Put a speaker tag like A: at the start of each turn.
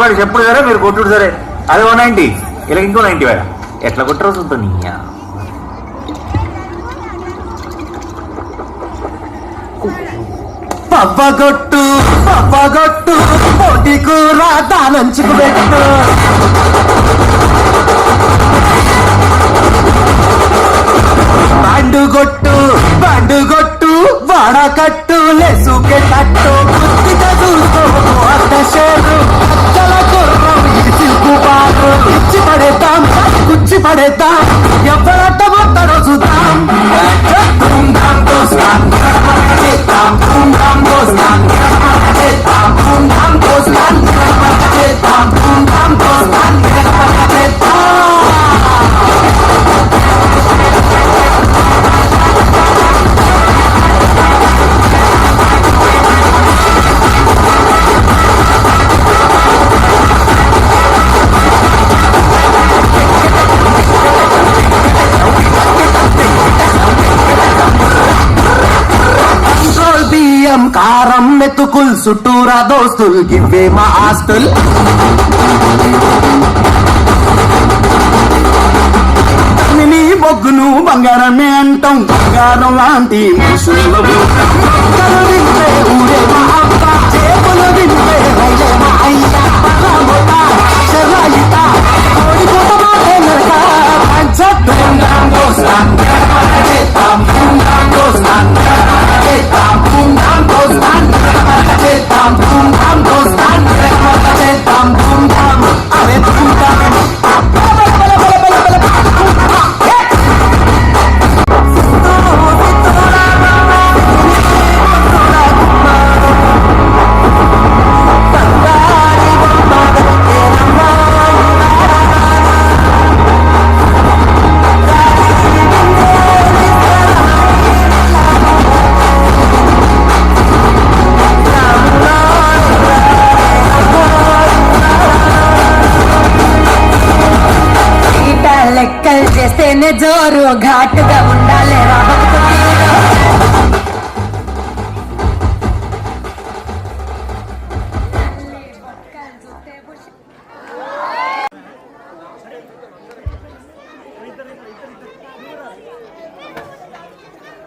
A: వాడు చెప్పుడు సరే మీరు కొట్టుడు సరే. అదే 190 ఇలా ఇంకో 90 వాడ ఎట్లా కొట్టరు చూస్తుంది.
B: పవ్వగొట్టు పవ్వగొట్టు పోటీ కూర దానంచుకు పెట్టు. బండుగొట్టు బండుగొట్టు వాడకట్టు లేసుకే తట్టు బుద్ధిగా చూసుకో అద్దషేరు అచ్చల గుర్రం ఇచ్చి బారు ఇచ్చి పడేద్దాం గుచ్చి పడేద్దాం ఎవరట్ట మొత్తడో చూద్దాం. ధూమ్ధాం దోస్తాం చేద్దాం ధూమ్ధాం దోస్తాం చేద్దాం ధూమ్ధాం దోస్తాం చేద్దాం ధూమ్ధాం దోస్తాం చేద్దాం. కారం మెతుకుల్ చుట్టూరా దోస్తుల్ గివ్వే మా ఆస్తుల్. నీ బొగ్గును బంగారమే అంటాం బంగారం లాంటి మనుషులు వింటే ఊరే మా అక్క చేపలు వింటే రైలే మా అయ్య చెరాయిత కోడిపోత మాటే నరక పంచం దోస్తాం చేద్దాం దోస్తాం చేద్దాం ధూమ్ధాం దోస్తాం చేద్దాం ధూమ్ధాం దోస్తాం చేద్దాం ధూమ్ధాం అరే ధూమ్ధాం.
C: లెక్కలు చేస్తేనే జోరు ఘాటుగా